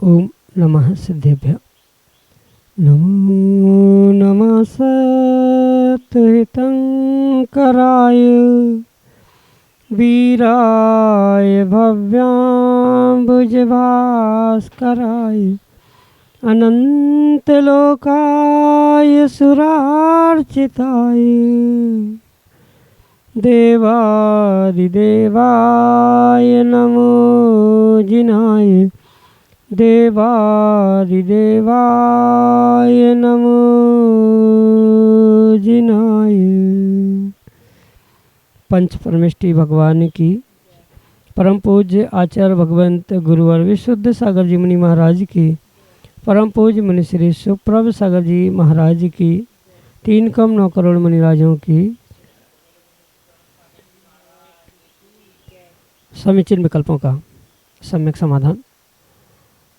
ओम नमः सिद्धेभ्य। नमो नमः सत्हितंकराय वीराय भव्याम्बुजभास्कराय अनंतलोकाय सुरार्चिताय देवादिदेवाय नमो जिनाय देवादिदेवाय नमो जिनाय। पंच परमेष्टि भगवान की परम पूज्य आचार्य भगवंत गुरुवर विशुद्ध सागर जी मुनि महाराज की परम पूज्य मुनि श्री सुप्रभ सागर जी महाराज की 3 कम 9 करोड़ मुनिराजों की समीचीन विकल्पों का सम्यक समाधान।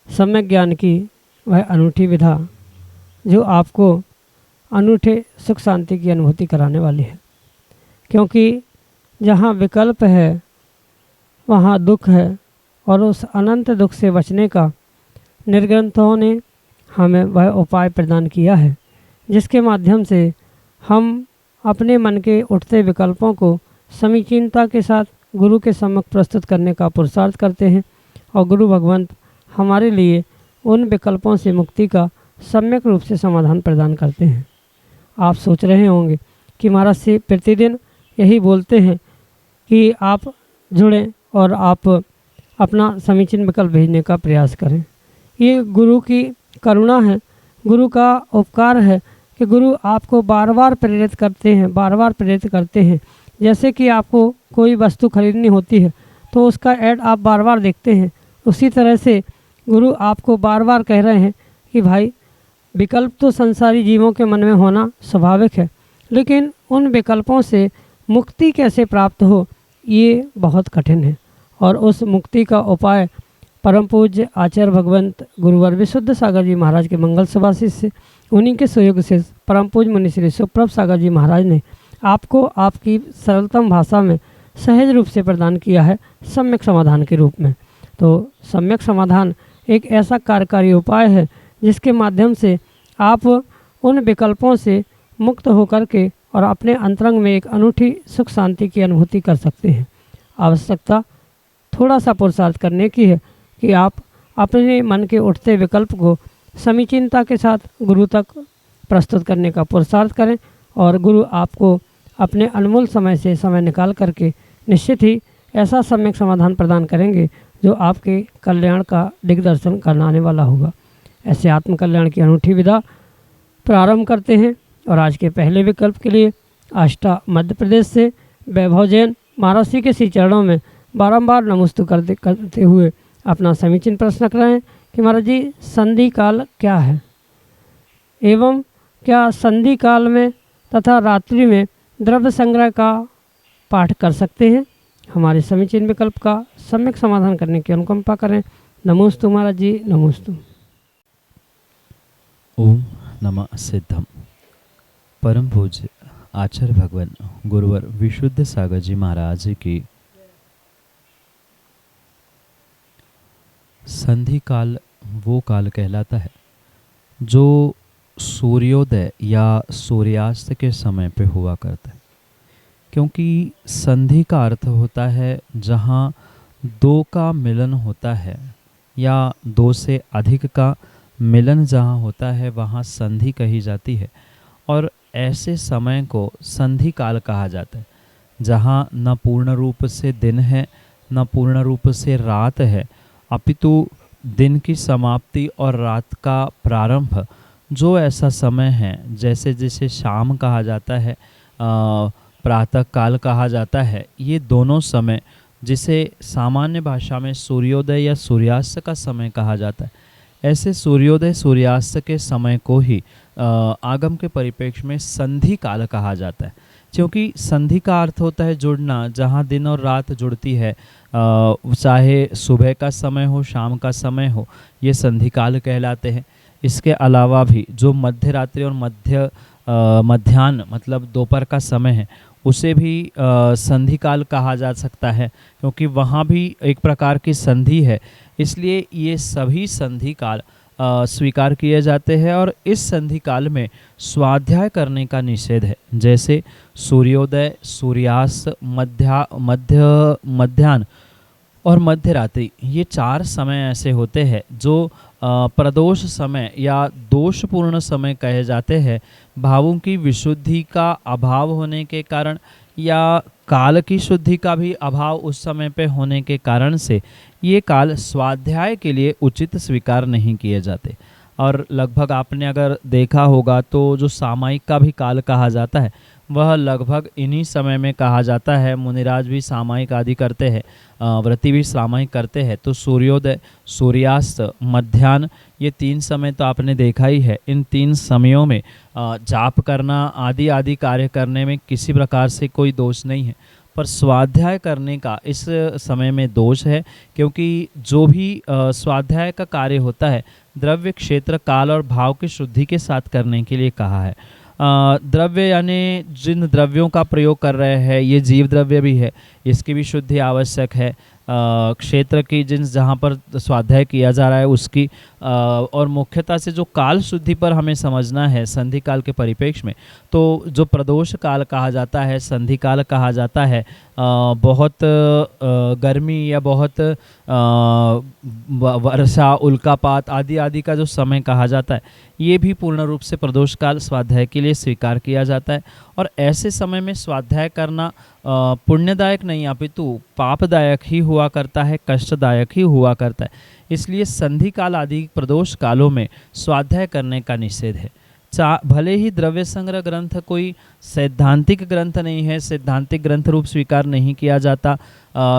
सम्यक ज्ञान की वह अनूठी विधा जो आपको अनूठे सुख शांति की अनुभूति कराने वाली है, क्योंकि जहाँ विकल्प है वहाँ दुख है, और उस अनंत दुख से बचने का निर्ग्रंथों ने हमें वह उपाय प्रदान किया है, जिसके माध्यम से हम अपने मन के उठते विकल्पों को समीचीनता के साथ गुरु के सम्मुख प्रस्तुत करने का पुरुषार्थ करते हैं, और गुरु भगवंत हमारे लिए उन विकल्पों से मुक्ति का सम्यक रूप से समाधान प्रदान करते हैं। आप सोच रहे होंगे कि महाराज से प्रतिदिन यही बोलते हैं कि आप जुड़ें और आप अपना समीचीन विकल्प भेजने का प्रयास करें। ये गुरु की करुणा है, गुरु का उपकार है कि गुरु आपको बार बार प्रेरित करते हैं। जैसे कि आपको कोई वस्तु खरीदनी होती है तो उसका ऐड आप बार बार देखते हैं, उसी तरह से गुरु आपको बार बार कह रहे हैं कि भाई विकल्प तो संसारी जीवों के मन में होना स्वाभाविक है, लेकिन उन विकल्पों से मुक्ति कैसे प्राप्त हो ये बहुत कठिन है। और उस मुक्ति का उपाय परम पूज्य आचार्य भगवंत गुरुवर विशुद्ध सागर जी महाराज के मंगल सुभाषित से, उन्हीं के सहयोग से परम पूज्य मुनि श्री सुप्रभ सागर जी महाराज ने आपको आपकी सरलतम भाषा में सहज रूप से प्रदान किया है सम्यक समाधान के रूप में। तो सम्यक समाधान एक ऐसा कार्यकारी उपाय है जिसके माध्यम से आप उन विकल्पों से मुक्त होकर के और अपने अंतरंग में एक अनूठी सुख शांति की अनुभूति कर सकते हैं। आवश्यकता थोड़ा सा पुरुषार्थ करने की है कि आप अपने मन के उठते विकल्प को समीचीनता के साथ गुरु तक प्रस्तुत करने का पुरुषार्थ करें, और गुरु आपको अपने अनमोल समय से समय निकाल करके निश्चित ही ऐसा सम्यक समाधान प्रदान करेंगे जो आपके कल्याण का दिग्दर्शन करने वाला होगा। ऐसे आत्मकल्याण की अनूठी विधा प्रारंभ करते हैं, और आज के पहले विकल्प के लिए आष्टा मध्य प्रदेश से वैभव जैन महाराज श्री के श्री चरणों में बारंबार नमस्तु करते हुए अपना समीचीन प्रश्न रख रहे हैं कि महाराज जी संधि काल क्या है, एवं क्या संधि काल में तथा रात्रि में द्रव्य संग्रह का पाठ कर सकते हैं। हमारे समीचीन विकल्प का सम्यक समाधान करने की अनुकंपा करें। नमोस्तु महाराज जी, नमोस्तु। ओम नमः सिद्धम। परम पूज्य आचार्य भगवान गुरुवर विशुद्ध सागर जी महाराज की संधि काल वो काल कहलाता है जो सूर्योदय या सूर्यास्त के समय पे हुआ करता है, क्योंकि संधि का अर्थ होता है जहाँ दो का मिलन होता है या दो से अधिक का मिलन जहाँ होता है वहाँ संधि कही जाती है। और ऐसे समय को संधि काल कहा जाता है जहाँ न पूर्ण रूप से दिन है न पूर्ण रूप से रात है, अपितु दिन की समाप्ति और रात का प्रारंभ जो ऐसा समय है, जैसे जैसे शाम कहा जाता है प्रातः काल कहा जाता है, ये दोनों समय जिसे सामान्य भाषा में सूर्योदय या सूर्यास्त का समय कहा जाता है, ऐसे सूर्योदय सूर्यास्त के समय को ही आगम के परिप्रेक्ष्य में संधि काल कहा जाता है। क्योंकि संधि का अर्थ होता है जुड़ना, जहाँ दिन और रात जुड़ती है, चाहे सुबह का समय हो शाम का समय हो, ये संधि काल कहलाते हैं। इसके अलावा भी जो मध्य रात्रि और मध्याह्न मतलब दोपहर का समय है, उसे भी संधि काल कहा जा सकता है, क्योंकि वहाँ भी एक प्रकार की संधि है। इसलिए ये सभी संधि काल स्वीकार किए जाते हैं और इस संधि काल में स्वाध्याय करने का निषेध है। जैसे सूर्योदय, सूर्यास्त, मध्याह्न और मध्य रात्रि, ये 4 समय ऐसे होते हैं जो प्रदोष समय या दोषपूर्ण समय कहे जाते हैं। भावों की विशुद्धि का अभाव होने के कारण या काल की शुद्धि का भी अभाव उस समय पे होने के कारण से ये काल स्वाध्याय के लिए उचित स्वीकार नहीं किए जाते। और लगभग आपने अगर देखा होगा तो जो सामायिक का भी काल कहा जाता है, वह लगभग इन्हीं समय में कहा जाता है। मुनिराज भी सामायिक आदि करते हैं, व्रती भी सामायिक करते हैं। तो सूर्योदय, सूर्यास्त, मध्याह्न, ये 3 समय तो आपने देखा ही है। इन 3 समयों में जाप करना आदि आदि कार्य करने में किसी प्रकार से कोई दोष नहीं है, पर स्वाध्याय करने का इस समय में दोष है। क्योंकि जो भी स्वाध्याय का कार्य होता है, द्रव्य, क्षेत्र, काल और भाव की शुद्धि के साथ करने के लिए कहा है। द्रव्य यानी जिन द्रव्यों का प्रयोग कर रहे हैं, ये जीव द्रव्य भी है, इसकी भी शुद्धि आवश्यक है। क्षेत्र की जिन जहाँ पर स्वाध्याय किया जा रहा है उसकी, और मुख्यतः से जो काल शुद्धि पर हमें समझना है संधि काल के परिप्रेक्ष्य में, तो जो प्रदोष काल कहा जाता है, संधि काल कहा जाता है, बहुत गर्मी या बहुत वर्षा, उल्कापात आदि आदि का जो समय कहा जाता है, ये भी पूर्ण रूप से प्रदोष काल स्वाध्याय के लिए स्वीकार किया जाता है। और ऐसे समय में स्वाध्याय करना पुण्यदायक नहीं अपितु पापदायक ही हुआ करता है, कष्टदायक ही हुआ करता है। इसलिए संधि काल आदि प्रदोष कालों में स्वाध्याय करने का निषेध है। भले ही द्रव्य संग्रह ग्रंथ कोई सैद्धांतिक ग्रंथ नहीं है, सैद्धांतिक ग्रंथ रूप स्वीकार नहीं किया जाता,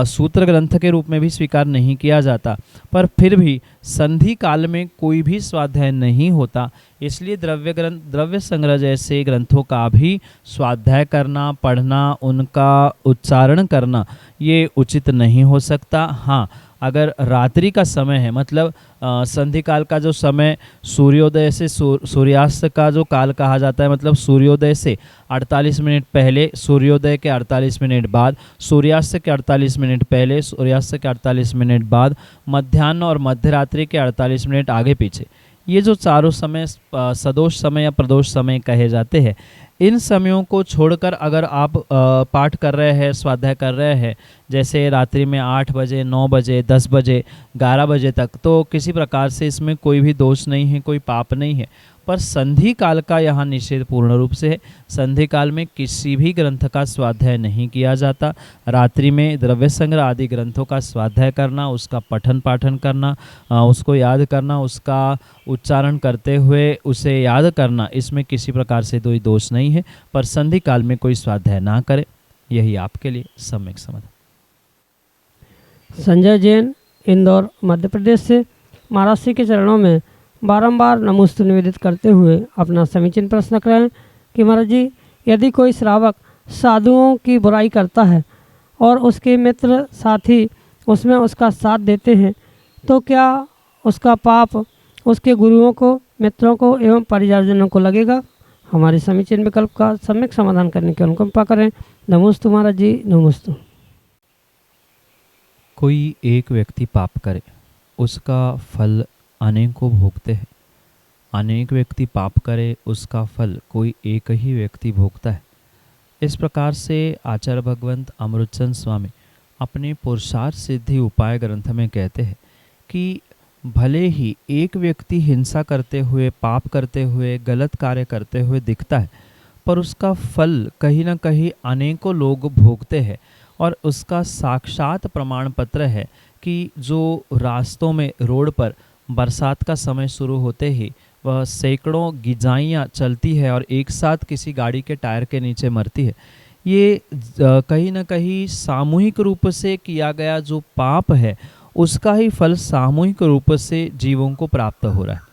सूत्र ग्रंथ के रूप में भी स्वीकार नहीं किया जाता, पर फिर भी संधि काल में कोई भी स्वाध्याय नहीं होता। इसलिए द्रव्य संग्रह जैसे ग्रंथों का भी स्वाध्याय करना, पढ़ना, उनका उच्चारण करना ये उचित नहीं हो सकता। हाँ, अगर रात्रि का समय है, मतलब संधि काल का जो समय सूर्योदय से सूर्यास्त का जो काल कहा जाता है, मतलब सूर्योदय से 48 मिनट पहले, सूर्योदय के 48 मिनट बाद, सूर्यास्त के 48 मिनट पहले, सूर्यास्त के 48 मिनट बाद, मध्याह्न और मध्य रात्रि के 48 मिनट आगे पीछे, ये जो चारों समय सदोष समय या प्रदोष समय कहे जाते हैं, इन समयों को छोड़कर अगर आप पाठ कर रहे हैं, स्वाध्याय कर रहे हैं, जैसे रात्रि में 8 बजे, 9 बजे, 10 बजे, 11 बजे तक, तो किसी प्रकार से इसमें कोई भी दोष नहीं है, कोई पाप नहीं है। पर संधि काल का यहाँ निषेध पूर्ण रूप से है। संधि काल में किसी भी ग्रंथ का स्वाध्याय नहीं किया जाता। रात्रि में द्रव्य संग्रह आदि ग्रंथों का स्वाध्याय करना, उसका पठन पाठन करना, उसको याद करना, उसका उच्चारण करते हुए उसे याद करना, इसमें किसी प्रकार से कोई दोष नहीं है। पर संधि काल में कोई स्वाध्याय ना करे, यही आपके लिए सम्यक समाधान। संजय जैन, इंदौर, मध्य प्रदेश से महाराज श्री के चरणों में बारंबार नमोस्तु निवेदित करते हुए अपना समीचीन प्रश्न करें कि महाराज जी, यदि कोई श्रावक साधुओं की बुराई करता है और उसके मित्र साथी उसमें उसका साथ देते हैं, तो क्या उसका पाप उसके गुरुओं को, मित्रों को एवं परिजनों को लगेगा? हमारे समीचीन विकल्प का सम्यक समाधान करने की अनुकंपा करें। नमोस्तु महाराज जी, नमोस्तु। कोई एक व्यक्ति पाप करे, उसका फल अनेकों भोगते हैं। अनेक व्यक्ति पाप करे, उसका फल कोई एक ही व्यक्ति भोगता है। इस प्रकार से आचार्य भगवंत अमृतचंद स्वामी अपने पुरुषार्थ सिद्धि उपाय ग्रंथ में कहते हैं कि भले ही एक व्यक्ति हिंसा करते हुए, पाप करते हुए, गलत कार्य करते हुए दिखता है, पर उसका फल कहीं ना कहीं अनेकों लोग भोगते हैं। और उसका साक्षात प्रमाण पत्र है कि जो रास्तों में, रोड पर बरसात का समय शुरू होते ही वह सैकड़ों गिजाइयाँ चलती है और एक साथ किसी गाड़ी के टायर के नीचे मरती है। ये कहीं ना कहीं सामूहिक रूप से किया गया जो पाप है उसका ही फल सामूहिक रूप से जीवों को प्राप्त हो रहा है।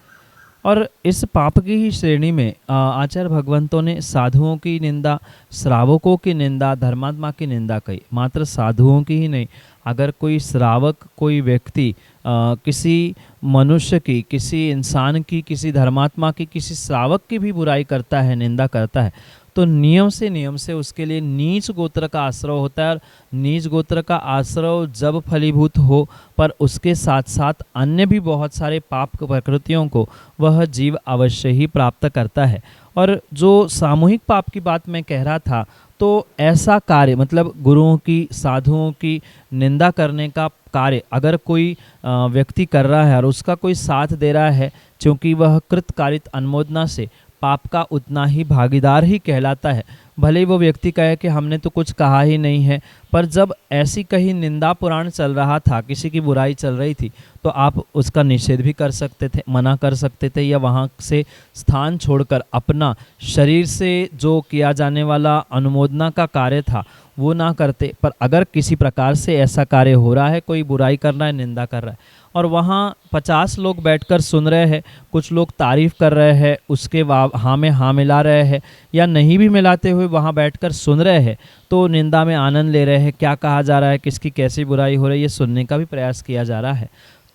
और इस पाप की ही श्रेणी में आचार्य भगवंतों ने साधुओं की निंदा, श्रावकों की निंदा, धर्मात्मा की निंदा कही। मात्र साधुओं की ही नहीं, अगर कोई श्रावक, कोई व्यक्ति किसी मनुष्य की, किसी इंसान की, किसी धर्मात्मा की, किसी श्रावक की भी बुराई करता है, निंदा करता है, तो नियम से उसके लिए नीच गोत्र का आश्रय होता है। और नीच गोत्र का आश्रय जब फलीभूत हो, पर उसके साथ साथ अन्य भी बहुत सारे पाप प्रकृतियों को वह जीव अवश्य ही प्राप्त करता है। और जो सामूहिक पाप की बात मैं कह रहा था, तो ऐसा कार्य मतलब गुरुओं की, साधुओं की निंदा करने का कार्य अगर कोई व्यक्ति कर रहा है और उसका कोई साथ दे रहा है, क्योंकि वह कृतकारित अनुमोदना से पाप का उतना ही भागीदार ही कहलाता है। भले ही वो व्यक्ति कहे कि हमने तो कुछ कहा ही नहीं है, पर जब ऐसी कहीं निंदा पुराण चल रहा था, किसी की बुराई चल रही थी, तो आप उसका निषेध भी कर सकते थे, मना कर सकते थे, या वहाँ से स्थान छोड़कर अपना शरीर से जो किया जाने वाला अनुमोदना का कार्य था वो ना करते। पर अगर किसी प्रकार से ऐसा कार्य हो रहा है, कोई बुराई कर रहा है, निंदा कर रहा है, और वहाँ 50 लोग बैठकर सुन रहे हैं, कुछ लोग तारीफ़ कर रहे हैं, उसके हाँ में हाँ मिला रहे हैं, या नहीं भी मिलाते हुए वहाँ बैठकर सुन रहे हैं, तो निंदा में आनंद ले रहे हैं, क्या कहा जा रहा है, किसकी कैसी बुराई हो रही है, ये सुनने का भी प्रयास किया जा रहा है,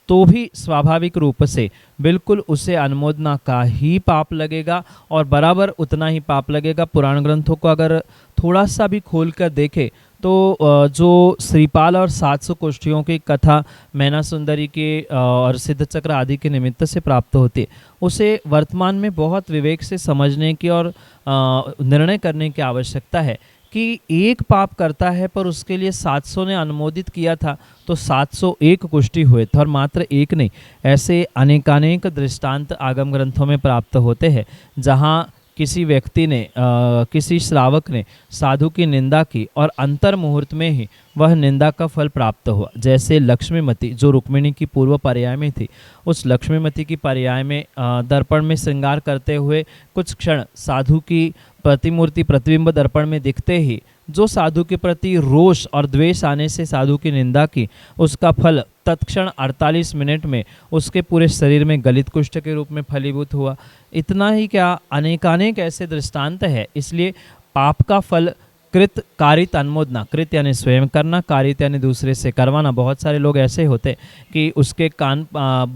तो भी स्वाभाविक रूप से बिल्कुल उसे अनुमोदना का ही पाप लगेगा और बराबर उतना ही पाप लगेगा। पुराण ग्रंथों को अगर थोड़ा सा भी खोल कर देखें तो जो श्रीपाल और 700 कुष्ठियों की कथा मैना सुंदरी के और सिद्ध चक्र आदि के निमित्त से प्राप्त होती है, उसे वर्तमान में बहुत विवेक से समझने की और निर्णय करने की आवश्यकता है कि एक पाप करता है पर उसके लिए 700 ने अनुमोदित किया था तो 701 कुष्ठी हुए थे। और मात्र एक नहीं, ऐसे अनेकानेक दृष्टांत आगम ग्रंथों में प्राप्त होते हैं जहाँ किसी व्यक्ति ने किसी श्रावक ने साधु की निंदा की और अंतर मुहूर्त में ही वह निंदा का फल प्राप्त हुआ। जैसे लक्ष्मीमती जो रुक्मिणी की पूर्व पर्याय में थी, उस लक्ष्मीमती की पर्याय में दर्पण में श्रृंगार करते हुए कुछ क्षण साधु की प्रतिमूर्ति प्रतिबिंब दर्पण में दिखते ही जो साधु के प्रति रोष और द्वेष आने से साधु की निंदा की, उसका फल तत्क्षण 48 मिनट में उसके पूरे शरीर में गलित कुष्ठ के रूप में फलीभूत हुआ। इतना ही क्या, अनेकानेक ऐसे दृष्टांत है। इसलिए पाप का फल कृत कारित अनुमोदना, कृत यानी स्वयं करना, कारित यानी दूसरे से करवाना। बहुत सारे लोग ऐसे होते कि उसके कान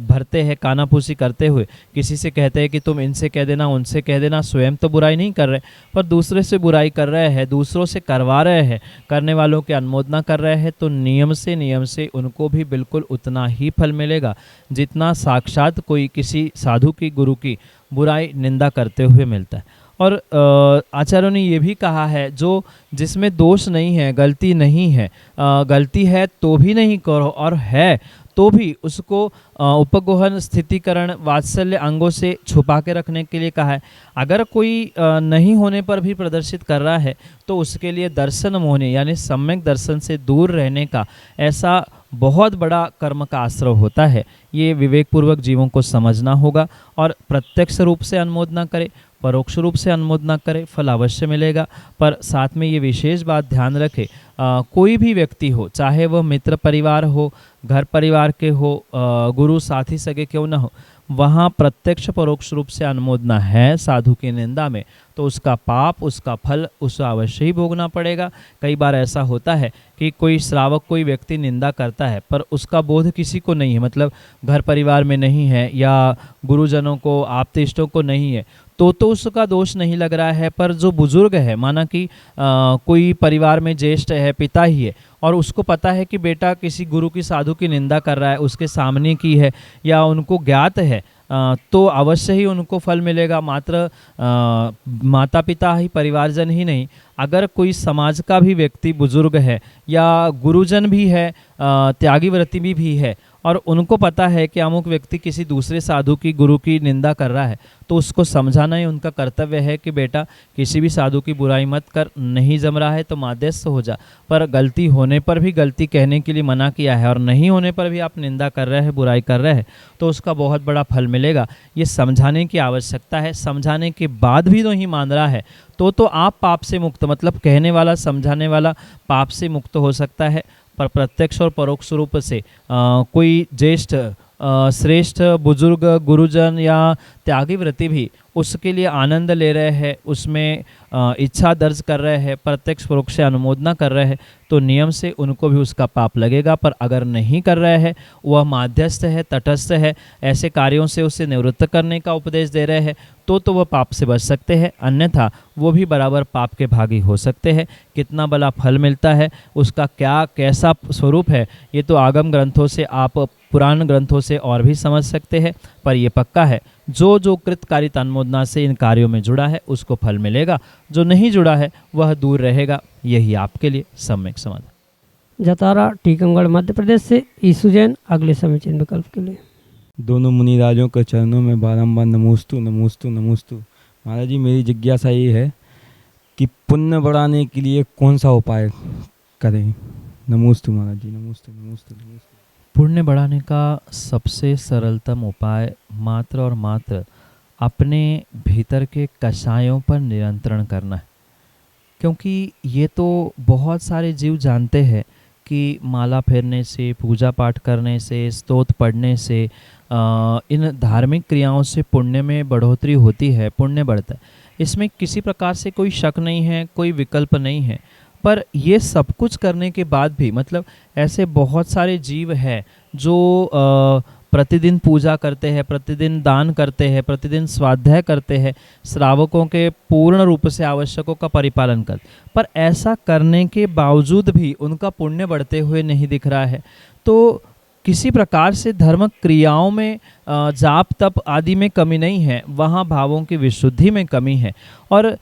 भरते हैं, कानाफूसी करते हुए किसी से कहते हैं कि तुम इनसे कह देना, उनसे कह देना। स्वयं तो बुराई नहीं कर रहे पर दूसरे से बुराई कर रहे हैं, दूसरों से करवा रहे हैं, करने वालों की अनुमोदना कर रहे हैं, तो नियम से उनको भी बिल्कुल उतना ही फल मिलेगा जितना साक्षात कोई किसी साधु की, गुरु की बुराई निंदा करते हुए मिलता है। और आचार्यों ने ये भी कहा है, जो जिसमें दोष नहीं है, गलती नहीं है, गलती है तो भी नहीं करो, और है तो भी उसको उपगोहन, स्थितिकरण, वात्सल्य अंगों से छुपा के रखने के लिए कहा है। अगर कोई नहीं होने पर भी प्रदर्शित कर रहा है तो उसके लिए दर्शन मोहने यानी सम्यक दर्शन से दूर रहने का ऐसा बहुत बड़ा कर्म का आश्रय होता है। ये विवेकपूर्वक जीवों को समझना होगा और प्रत्यक्ष रूप से अनुमोदना करे, परोक्ष रूप से अनुमोदना करे, फल अवश्य मिलेगा। पर साथ में ये विशेष बात ध्यान रखे, कोई भी व्यक्ति हो, चाहे वह मित्र परिवार हो, घर परिवार के हो, गुरु साथी सगे क्यों न हो, वहाँ प्रत्यक्ष परोक्ष रूप से अनुमोदना है साधु की निंदा में, तो उसका पाप, उसका फल उसे अवश्य ही भोगना पड़ेगा। कई बार ऐसा होता है कि कोई श्रावक, कोई व्यक्ति निंदा करता है पर उसका बोध किसी को नहीं है, मतलब घर परिवार में नहीं है या गुरुजनों को, आप्त इष्टों को नहीं है, तो उसका दोष नहीं लग रहा है। पर जो बुजुर्ग है, माना कि कोई परिवार में ज्येष्ठ है, पिता ही है, और उसको पता है कि बेटा किसी गुरु की, साधु की निंदा कर रहा है, उसके सामने की है या उनको ज्ञात है, तो अवश्य ही उनको फल मिलेगा। मात्र माता पिता ही, परिवारजन ही नहीं, अगर कोई समाज का भी व्यक्ति बुजुर्ग है या गुरुजन भी है, त्यागी व्रती भी है, और उनको पता है कि अमुक व्यक्ति किसी दूसरे साधु की गुरु की निंदा कर रहा है, तो उसको समझाना ही उनका कर्तव्य है कि बेटा किसी भी साधु की बुराई मत कर, नहीं जम रहा है तो माध्यस्थ हो जा। पर गलती होने पर भी गलती कहने के लिए मना किया है और नहीं होने पर भी आप निंदा कर रहे हैं, बुराई कर रहे हैं, तो उसका बहुत बड़ा फल मिलेगा। ये समझाने की आवश्यकता है। समझाने के बाद भी नहीं मान रहा है तो आप पाप से मुक्त, मतलब कहने वाला समझाने वाला पाप से मुक्त हो सकता है। पर प्रत्यक्ष और परोक्ष रूप से कोई ज्येष्ठ श्रेष्ठ बुजुर्ग गुरुजन या त्यागी व्रति भी उसके लिए आनंद ले रहे हैं, उसमें इच्छा दर्ज कर रहे हैं, प्रत्यक्ष परोक्ष से अनुमोदना कर रहे हैं, तो नियम से उनको भी उसका पाप लगेगा। पर अगर नहीं कर रहे हैं, वह माध्यस्थ है, तटस्थ है, ऐसे कार्यों से उसे निवृत्त करने का उपदेश दे रहे हैं, तो वह पाप से बच सकते हैं, अन्यथा वो भी बराबर पाप के भागी हो सकते हैं। कितना बड़ा फल मिलता है, उसका क्या कैसा स्वरूप है, ये तो आगम ग्रंथों से, आप पुराण ग्रंथों से और भी समझ सकते हैं। पर यह पक्का है, जो कृतकारी तन्मोदना से इन कार्यों में जुड़ा है उसको फल मिलेगा, जो नहीं जुड़ा है वह दूर रहेगा। यही आपके लिए सम्यक समाधान। जतारा टीकमगढ़ मध्य प्रदेश से ईसु जैन अगले समीचीन विकल्प के लिए। दोनों मुनिराजों के चरणों में बारंबार नमोस्तु नमोस्तु नमोस्तु। महाराज जी, मेरी जिज्ञासा ये है कि पुण्य बढ़ाने के लिए कौन सा उपाय करें? नमोस्तु महाराज जी, नमोस्तु नमोस्तु नमोस्तु। पुण्य बढ़ाने का सबसे सरलतम उपाय मात्र और मात्र अपने भीतर के कषायों पर नियंत्रण करना है। क्योंकि ये तो बहुत सारे जीव जानते हैं कि माला फेरने से, पूजा पाठ करने से, स्तोत्र पढ़ने से, इन धार्मिक क्रियाओं से पुण्य में बढ़ोतरी होती है, पुण्य बढ़ता है। इसमें किसी प्रकार से कोई शक नहीं है, कोई विकल्प नहीं है। पर ये सब कुछ करने के बाद भी, मतलब ऐसे बहुत सारे जीव हैं जो प्रतिदिन पूजा करते हैं, प्रतिदिन दान करते हैं, प्रतिदिन स्वाध्याय करते हैं, श्रावकों के पूर्ण रूप से आवश्यकों का परिपालन करते, पर ऐसा करने के बावजूद भी उनका पुण्य बढ़ते हुए नहीं दिख रहा है। तो किसी प्रकार से धर्म क्रियाओं में जाप तप आदि में कमी नहीं है, वहाँ भावों की विशुद्धि में कमी है। और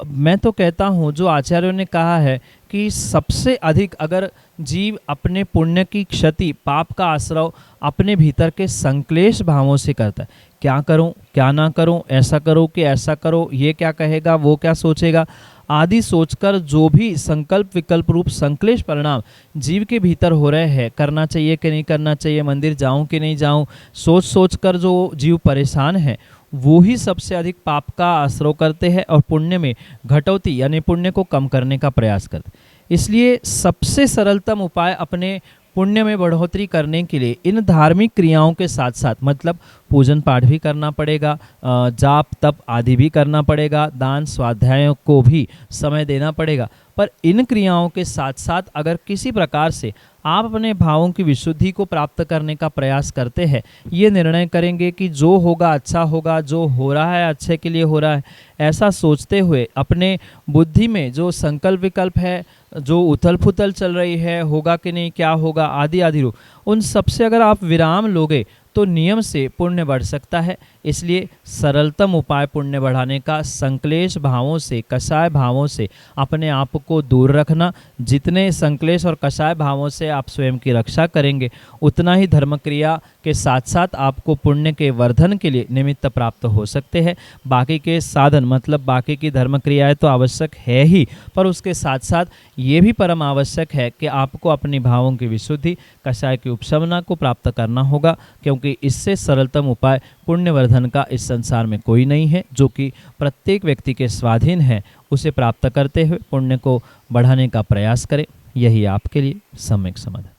मैं तो कहता हूँ, जो आचार्यों ने कहा है कि सबसे अधिक अगर जीव अपने पुण्य की क्षति, पाप का आश्रय अपने भीतर के संक्लेश भावों से करता है, क्या करूं क्या ना करूं, ऐसा करो कि ऐसा करो, ये क्या कहेगा, वो क्या सोचेगा आदि सोचकर जो भी संकल्प विकल्प रूप संक्लेश परिणाम जीव के भीतर हो रहे हैं, करना चाहिए कि नहीं करना चाहिए, मंदिर जाऊं कि नहीं जाऊं, सोच कर जो जीव परेशान है, वो ही सबसे अधिक पाप का आश्रय करते हैं और पुण्य में घटौती यानी पुण्य को कम करने का प्रयास करते हैं। इसलिए सबसे सरलतम उपाय अपने पुण्य में बढ़ोतरी करने के लिए इन धार्मिक क्रियाओं के साथ साथ, मतलब पूजन पाठ भी करना पड़ेगा, जाप तप आदि भी करना पड़ेगा, दान स्वाध्यायों को भी समय देना पड़ेगा। पर इन क्रियाओं के साथ साथ अगर किसी प्रकार से आप अपने भावों की विशुद्धि को प्राप्त करने का प्रयास करते हैं, ये निर्णय करेंगे कि जो होगा अच्छा होगा, जो हो रहा है अच्छे के लिए हो रहा है, ऐसा सोचते हुए अपने बुद्धि में जो संकल्प विकल्प है, जो उथल पुथल चल रही है, होगा कि नहीं, क्या होगा आदि आदि रूप, उन सबसे अगर आप विराम लोगे तो नियम से पुण्य बढ़ सकता है। इसलिए सरलतम उपाय पुण्य बढ़ाने का संक्लेश भावों से, कषाय भावों से अपने आप को दूर रखना। जितने संक्लेश और कषाय भावों से आप स्वयं की रक्षा करेंगे, उतना ही धर्म क्रिया के साथ साथ आपको पुण्य के वर्धन के लिए निमित्त प्राप्त हो सकते हैं। बाकी के साधन, मतलब बाकी की धर्म क्रियाएं तो आवश्यक है ही, पर उसके साथ साथ ये भी परम आवश्यक है कि आपको अपनी भावों की विशुद्धि, कषाय की उपशमना को प्राप्त करना होगा। क्योंकि इससे सरलतम उपाय पुण्य वर्धन का इस संसार में कोई नहीं है, जो कि प्रत्येक व्यक्ति के स्वाधीन है। उसे प्राप्त करते हुए पुण्य को बढ़ाने का प्रयास करें, यही आपके लिए सम्यक समाधान।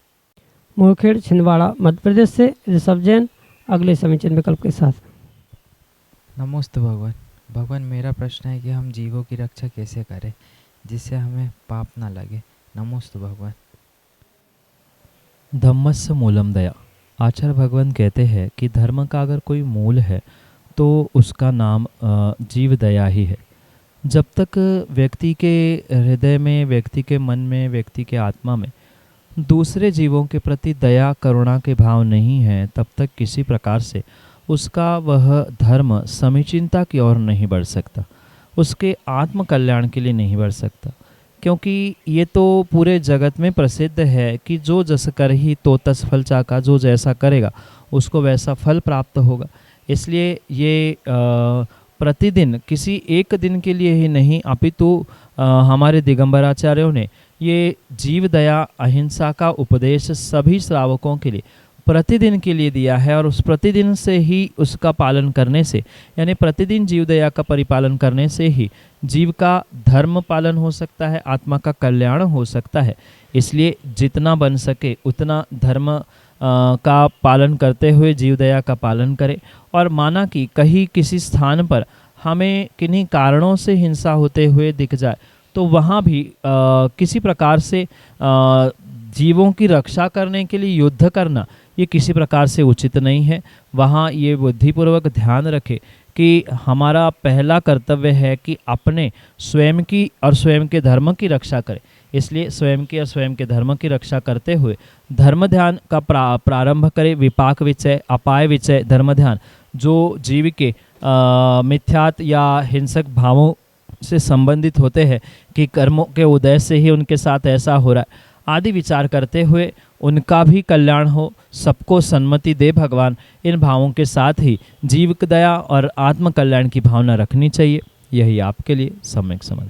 मुरखेड़ छिंदवाड़ा मध्य प्रदेश से ऋषभ जैन अगले समीचीन विकल्प के साथ। नमोस्तु भगवान। भगवान, मेरा प्रश्न है कि हम जीवों की रक्षा कैसे करें जिससे हमें पाप ना लगे। नमोस्तु भगवान। धम्मस्य मूलम दया। आचार्य भगवान कहते हैं कि धर्म का अगर कोई मूल है तो उसका नाम जीव दया ही है। जब तक व्यक्ति के हृदय में, व्यक्ति के मन में, व्यक्ति के आत्मा में दूसरे जीवों के प्रति दया करुणा के भाव नहीं है, तब तक किसी प्रकार से उसका वह धर्म समीचीनता की ओर नहीं बढ़ सकता, उसके आत्म कल्याण के लिए नहीं बढ़ सकता। क्योंकि ये तो पूरे जगत में प्रसिद्ध है कि जो जस कर ही तो तस फल चाका, जो जैसा करेगा उसको वैसा फल प्राप्त होगा। इसलिए ये प्रतिदिन किसी एक दिन के लिए ही नहीं अपितु हमारे दिगंबराचार्यों ने ये जीव दया अहिंसा का उपदेश सभी श्रावकों के लिए प्रतिदिन के लिए दिया है। और उस प्रतिदिन से ही उसका पालन करने से, यानी प्रतिदिन जीव दया का परिपालन करने से ही जीव का धर्म पालन हो सकता है, आत्मा का कल्याण हो सकता है। इसलिए जितना बन सके उतना धर्म का पालन करते हुए जीव दया का पालन करें। और माना कि कहीं किसी स्थान पर हमें किन्हीं कारणों से हिंसा होते हुए दिख जाए तो वहाँ भी किसी प्रकार से जीवों की रक्षा करने के लिए युद्ध करना ये किसी प्रकार से उचित नहीं है। वहाँ ये बुद्धिपूर्वक ध्यान रखें कि हमारा पहला कर्तव्य है कि अपने स्वयं की और स्वयं के धर्म की रक्षा करें। इसलिए स्वयं के और स्वयं के धर्म की रक्षा करते हुए धर्म ध्यान का प्रारंभ करें। विपाक विचय, अपाय विचय धर्म ध्यान जो जीव के मिथ्यात या हिंसक भावों से संबंधित होते हैं कि कर्मों के उदय से ही उनके साथ ऐसा हो रहा है आदि विचार करते हुए उनका भी कल्याण हो, सबको सन्मति दे भगवान, इन भावों के साथ ही जीव की दया और आत्म कल्याण की भावना रखनी चाहिए। यही आपके लिए सम्यक समझ।